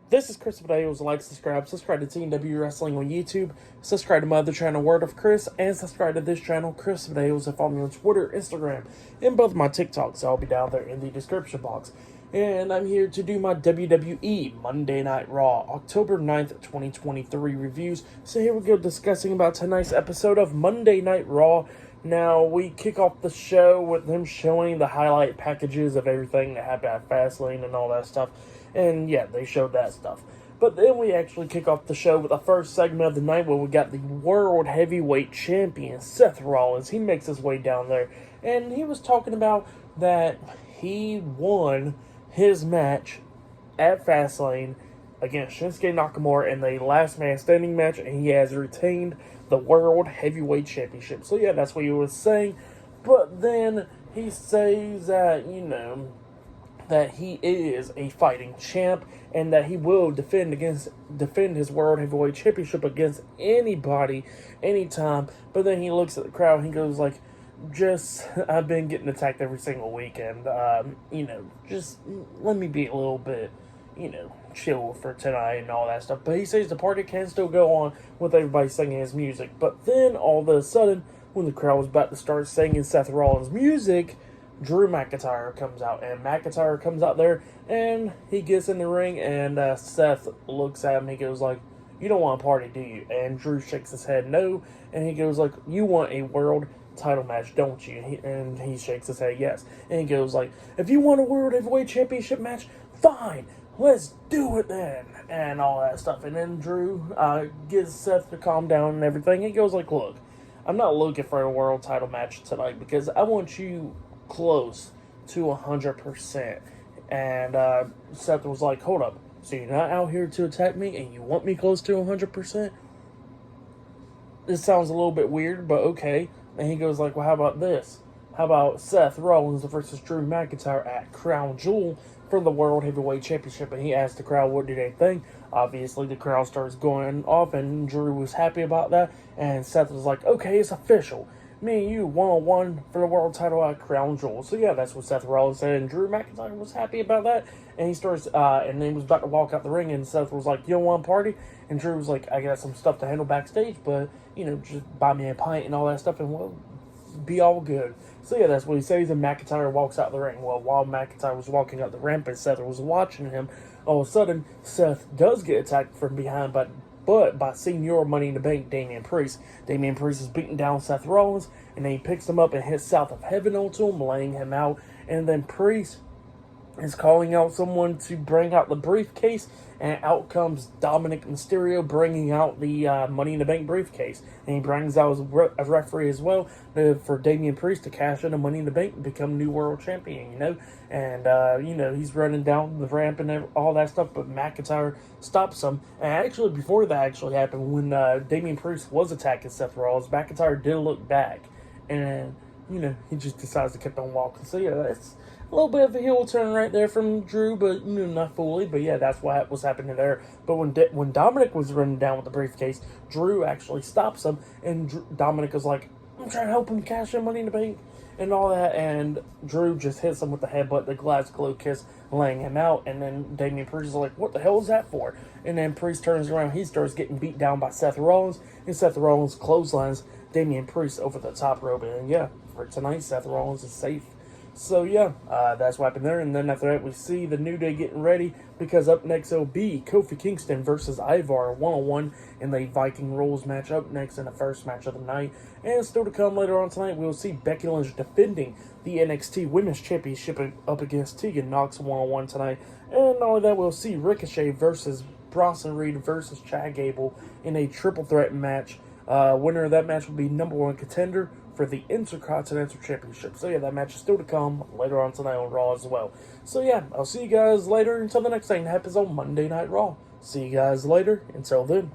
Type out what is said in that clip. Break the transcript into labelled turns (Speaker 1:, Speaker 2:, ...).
Speaker 1: This is Chris Videos. Like, subscribe to TNW Wrestling on YouTube, subscribe to my other channel, Word of Chris, and subscribe to this channel, Chris Videos, and follow me on Twitter, Instagram, and both my TikToks. I'll be down there in the description box. And I'm here to do my WWE Monday Night Raw, October 9th, 2023 reviews. So here we go, discussing about tonight's episode of Monday Night Raw. Now, we kick off the show with them showing the highlight packages of everything that happened at Fastlane and all that stuff. And yeah, they showed that stuff. But then we actually kick off the show with the first segment of the night where we got the World Heavyweight Champion, Seth Rollins. He makes his way down there. And he was talking about that he won his match at Fastlane against Shinsuke Nakamura in the last man standing match, and he has retained the World Heavyweight Championship. So yeah, that's what he was saying. But then he says that, that he is a fighting champ and that he will defend his World Heavyweight Championship against anybody, anytime. But then he looks at the crowd and he goes like, I've been getting attacked every single weekend. Just let me be a little bit, chill for tonight and all that stuff. But he says the party can still go on with everybody singing his music. But then all of a sudden, when the crowd was about to start singing Seth Rollins' music, Drew McIntyre comes out, and McIntyre comes out there, and he gets in the ring, and Seth looks at him, he goes like, "You don't want a party, do you?" And Drew shakes his head no, and he goes like, "You want a world title match, don't you?" And he shakes his head yes, and he goes like, "If you want a World Heavyweight Championship match, fine, let's do it then," and all that stuff. And then Drew gets Seth to calm down and everything. He goes like, "Look, I'm not looking for a world title match tonight because I want you close to 100%. And Seth was like, "Hold up, so you're not out here to attack me and you want me close to 100%? This sounds a little bit weird, but okay." And he goes like, "Well, how about this? How about Seth Rollins versus Drew McIntyre at Crown Jewel for the World Heavyweight Championship?" And he asked the crowd what did they think. Obviously, the crowd starts going off, and Drew was happy about that. And Seth was like, "Okay, it's official. Me and you, one-on-one for the world title at Crown Jewel." So yeah, that's what Seth Rollins said, and Drew McIntyre was happy about that. And he starts, and then he was about to walk out the ring, and Seth was like, "You don't want to party?" And Drew was like, "I got some stuff to handle backstage, but, just buy me a pint and all that stuff, and we'll be all good." So yeah, that's what he says, and McIntyre walks out the ring. Well, while McIntyre was walking up the ramp and Seth was watching him, all of a sudden, Seth does get attacked from behind, but by Senior Money in the Bank, Damian Priest. Damian Priest is beating down Seth Rollins, and then he picks him up and hits South of Heaven onto him, laying him out. And then Priest is calling out someone to bring out the briefcase, and out comes Dominic Mysterio bringing out the Money in the Bank briefcase. And he brings out a referee as well for Damian Priest to cash in the Money in the Bank and become new world champion, And, he's running down the ramp and all that stuff, but McIntyre stops him. And actually, before that actually happened, when Damian Priest was attacking Seth Rollins, McIntyre did look back. And, he just decides to keep on walking. So, yeah, that's a little bit of a heel turn right there from Drew, but not fully. But yeah, that's what was happening there. But when Dominic was running down with the briefcase, Drew actually stops him, and Dominic is like, "I'm trying to help him cash in Money in the Bank," and all that. And Drew just hits him with the headbutt, the glass glow kiss, laying him out. And then Damian Priest is like, "What the hell is that for?" And then Priest turns around, he starts getting beat down by Seth Rollins, and Seth Rollins clotheslines Damian Priest over the top rope. And yeah, for tonight, Seth Rollins is safe. So yeah, that's what happened there. And then after that, we see the New Day getting ready, because up next it'll be Kofi Kingston versus Ivar one-on-one in the Viking Rules match up next in the first match of the night. And still to come later on tonight, we'll see Becky Lynch defending the NXT Women's Championship up against Tegan Nox one-on-one tonight. And not only that, we'll see Ricochet versus Bronson Reed versus Chad Gable in a triple threat match. Winner of that match will be number one contender for the Intercontinental Championship. So yeah, that match is still to come later on tonight on Raw as well. So yeah, I'll see you guys later until the next thing that happens on Monday Night Raw. See you guys later. Until then.